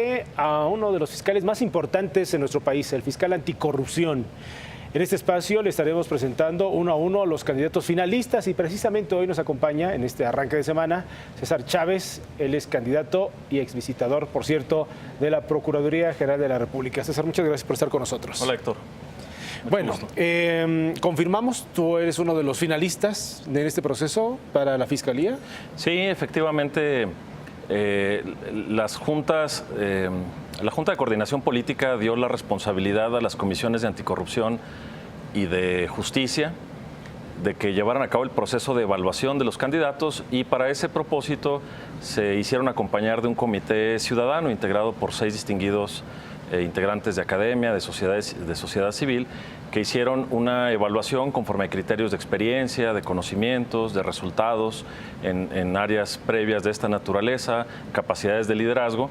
fue a uno de los fiscales más importantes en nuestro país, el fiscal anticorrupción. En este espacio le estaremos presentando uno a uno a los candidatos finalistas y precisamente hoy nos acompaña en este arranque de semana César Chávez. Él es candidato y exvisitador, por cierto, de la Procuraduría General de la República. César, muchas gracias por estar con nosotros. Hola, Héctor. Bueno, confirmamos, tú eres uno de los finalistas en este proceso para la Fiscalía. Sí, efectivamente, la Junta de Coordinación Política dio la responsabilidad a las comisiones de anticorrupción y de justicia de que llevaran a cabo el proceso de evaluación de los candidatos, y para ese propósito se hicieron acompañar de un comité ciudadano integrado por 6 distinguidos integrantes de academia, de sociedad civil, que hicieron una evaluación conforme a criterios de experiencia, de conocimientos, de resultados en áreas previas de esta naturaleza, capacidades de liderazgo,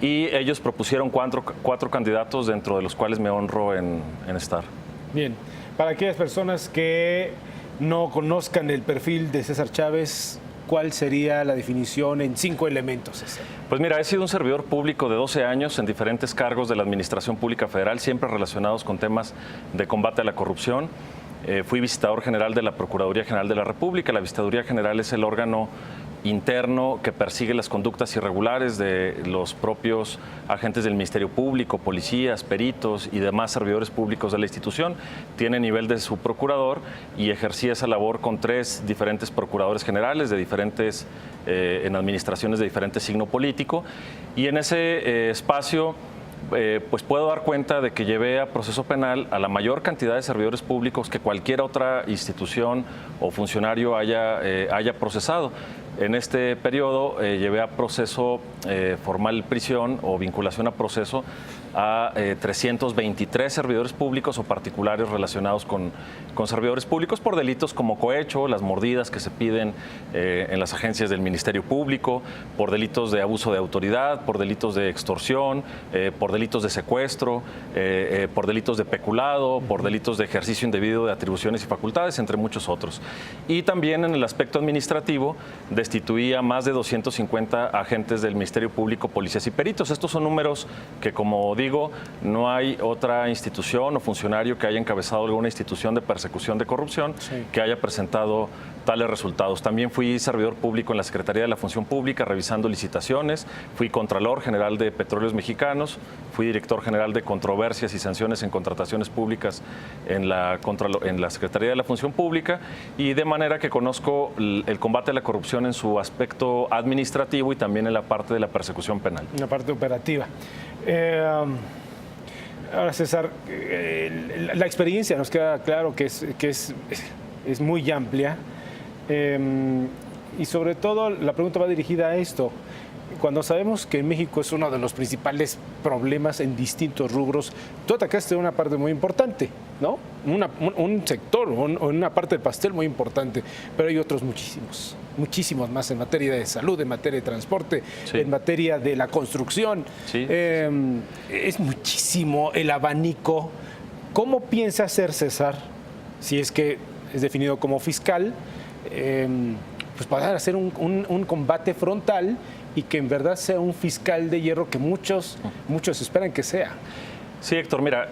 y ellos propusieron cuatro candidatos, dentro de los cuales me honro en estar. Bien, para aquellas personas que no conozcan el perfil de César Chávez, ¿cuál sería la definición en 5 elementos, César? Pues mira, he sido un servidor público de 12 años en diferentes cargos de la Administración Pública Federal, siempre relacionados con temas de combate a la corrupción. Fui visitador general de la Procuraduría General de la República. La Visitaduría General es el órgano interno que persigue las conductas irregulares de los propios agentes del Ministerio Público, policías, peritos y demás servidores públicos de la institución. Tiene nivel de subprocurador y ejercía esa labor con 3 diferentes procuradores generales de diferentes, en administraciones de diferente signo político. Y en ese espacio pues puedo dar cuenta de que llevé a proceso penal a la mayor cantidad de servidores públicos que cualquier otra institución o funcionario haya procesado. En este periodo llevé a proceso formal prisión o vinculación a proceso a 323 servidores públicos o particulares relacionados con servidores públicos por delitos como cohecho, las mordidas que se piden en las agencias del Ministerio Público, por delitos de abuso de autoridad, por delitos de extorsión, por delitos de secuestro, por delitos de peculado, por delitos de ejercicio indebido de atribuciones y facultades, entre muchos otros. Y también en el aspecto administrativo destituí a más de 250 agentes del Ministerio Público, policías y peritos. Estos son números que, como digo, no hay otra institución o funcionario que haya encabezado alguna institución de persecución de corrupción que haya presentado tales resultados. También fui servidor público en la Secretaría de la Función Pública revisando licitaciones, fui Contralor General de Petróleos Mexicanos, fui Director General de Controversias y Sanciones en Contrataciones Públicas en la Secretaría de la Función Pública, y de manera que conozco el combate a la corrupción en su aspecto administrativo y también en la parte de la persecución penal. En la parte operativa. Ahora, César, la experiencia nos queda claro que es muy amplia, y sobre todo la pregunta va dirigida a esto. Cuando sabemos que México es uno de los principales problemas en distintos rubros, tú atacaste una parte muy importante, ¿no? Un sector o una parte del pastel muy importante, pero hay otros muchísimos más en materia de salud, en materia de transporte, en materia de la construcción. Es muchísimo el abanico. ¿Cómo piensa hacer, César, si es que es definido como fiscal, pues para hacer un combate frontal y que en verdad sea un fiscal de hierro que muchos esperan que sea? Sí, Héctor, mira,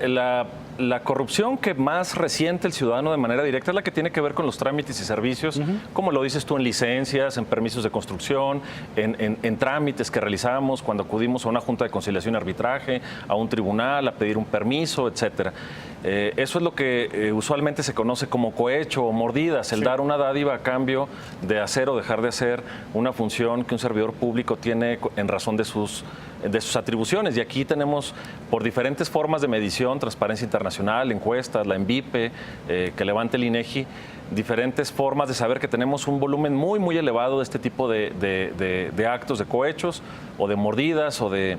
la corrupción que más resiente el ciudadano de manera directa es la que tiene que ver con los trámites y servicios, como lo dices tú, en licencias, en permisos de construcción, en trámites que realizamos cuando acudimos a una junta de conciliación y arbitraje, a un tribunal, a pedir un permiso, etcétera. Eso es lo que usualmente se conoce como cohecho o mordidas, el dar una dádiva a cambio de hacer o dejar de hacer una función que un servidor público tiene en razón de sus atribuciones. Y aquí tenemos, por diferentes formas de medición, Transparencia Internacional, encuestas, la ENVIPE, que levante el INEGI, diferentes formas de saber que tenemos un volumen muy elevado de este tipo de actos, de cohechos o de mordidas o de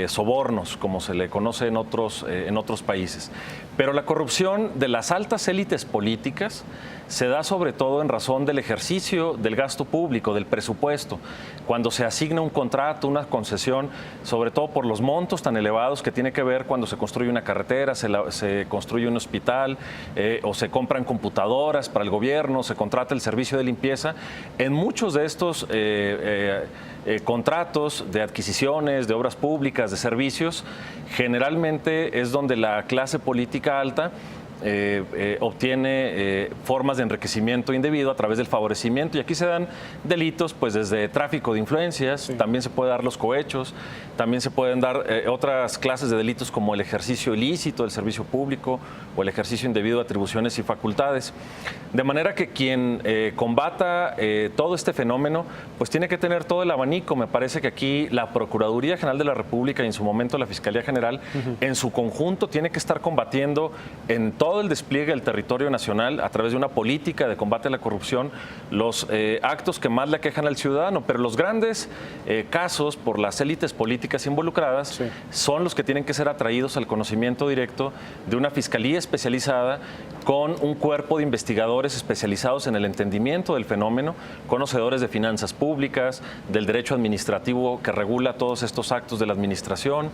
sobornos, como se le conoce en otros países. Pero la corrupción de las altas élites políticas se da sobre todo en razón del ejercicio del gasto público, del presupuesto. Cuando se asigna un contrato, una concesión, sobre todo por los montos tan elevados que tiene que ver cuando se construye una carretera, se construye un hospital, o se compran computadoras para el gobierno, se contrata el servicio de limpieza. En muchos de estos contratos de adquisiciones, de obras públicas, de servicios, generalmente es donde la clase política alta obtiene formas de enriquecimiento indebido a través del favorecimiento, y aquí se dan delitos pues desde tráfico de influencias, también se puede dar los cohechos, también se pueden dar otras clases de delitos como el ejercicio ilícito del servicio público o el ejercicio indebido de atribuciones y facultades. De manera que quien combata todo este fenómeno pues tiene que tener todo el abanico. Me parece que aquí la Procuraduría General de la República y en su momento la Fiscalía General en su conjunto tiene que estar combatiendo en todo el despliegue del territorio nacional a través de una política de combate a la corrupción los actos que más le aquejan al ciudadano, pero los grandes casos por las élites políticas involucradas son los que tienen que ser atraídos al conocimiento directo de una fiscalía especializada con un cuerpo de investigadores especializados en el entendimiento del fenómeno, conocedores de finanzas públicas, del derecho administrativo que regula todos estos actos de la administración,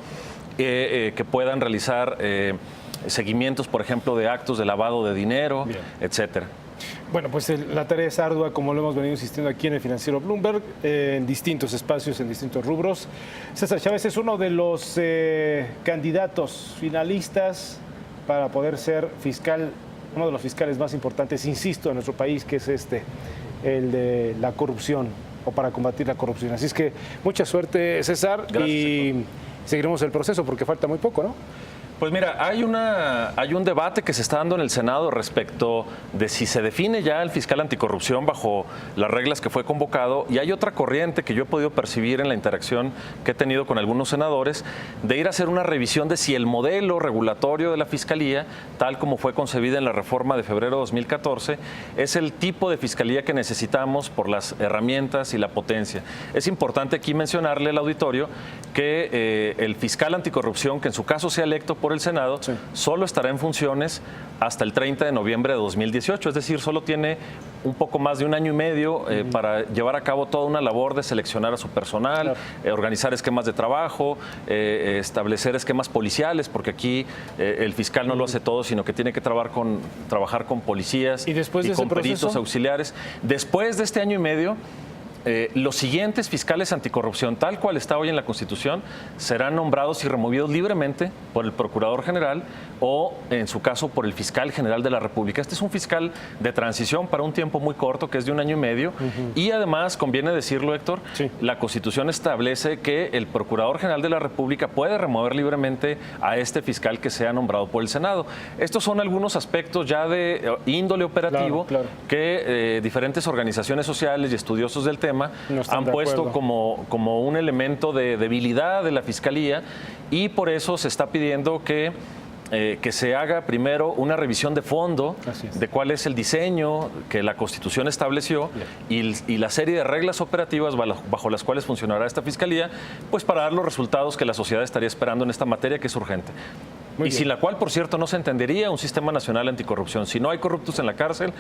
que puedan realizar seguimientos, por ejemplo, de actos de lavado de dinero, etcétera. Bueno, pues la tarea es ardua, como lo hemos venido insistiendo aquí en el Financiero Bloomberg, en distintos espacios, en distintos rubros. César Chávez es uno de los candidatos finalistas para poder ser fiscal, uno de los fiscales más importantes, insisto, en nuestro país, que es el de la corrupción, o para combatir la corrupción. Así es que mucha suerte, César. Gracias, y seguiremos el proceso porque falta muy poco, ¿no? Pues mira, hay un debate que se está dando en el Senado respecto de si se define ya el fiscal anticorrupción bajo las reglas que fue convocado, y hay otra corriente que yo he podido percibir en la interacción que he tenido con algunos senadores de ir a hacer una revisión de si el modelo regulatorio de la Fiscalía, tal como fue concebida en la reforma de febrero de 2014, es el tipo de fiscalía que necesitamos por las herramientas y la potencia. Es importante aquí mencionarle al auditorio que el fiscal anticorrupción, que en su caso sea electo por el Senado, solo estará en funciones hasta el 30 de noviembre de 2018, es decir, solo tiene un poco más de un año y medio para llevar a cabo toda una labor de seleccionar a su personal, organizar esquemas de trabajo, establecer esquemas policiales, porque aquí el fiscal no lo hace todo, sino que tiene que trabajar con policías y con peritos auxiliares. Después de este año y medio, los siguientes fiscales anticorrupción, tal cual está hoy en la Constitución, serán nombrados y removidos libremente por el Procurador General o, en su caso, por el Fiscal General de la República. Este es un fiscal de transición para un tiempo muy corto, que es de un año y medio, y además, conviene decirlo, Héctor, la Constitución establece que el Procurador General de la República puede remover libremente a este fiscal que sea nombrado por el Senado. Estos son algunos aspectos ya de índole operativo que diferentes organizaciones sociales y estudiosos del tema han puesto como un elemento de debilidad de la Fiscalía, y por eso se está pidiendo que se haga primero una revisión de fondo de cuál es el diseño que la Constitución estableció y la serie de reglas operativas bajo las cuales funcionará esta Fiscalía, pues para dar los resultados que la sociedad estaría esperando en esta materia, que es urgente. Y sin la cual, por cierto, no se entendería un sistema nacional anticorrupción. Si no hay corruptos en la cárcel,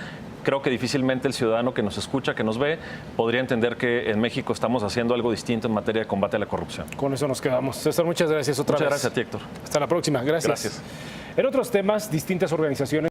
creo que difícilmente el ciudadano que nos escucha, que nos ve, podría entender que en México estamos haciendo algo distinto en materia de combate a la corrupción. Con eso nos quedamos. César, muchas gracias otra vez. Muchas gracias a ti, Héctor. Hasta la próxima. Gracias. En otros temas, distintas organizaciones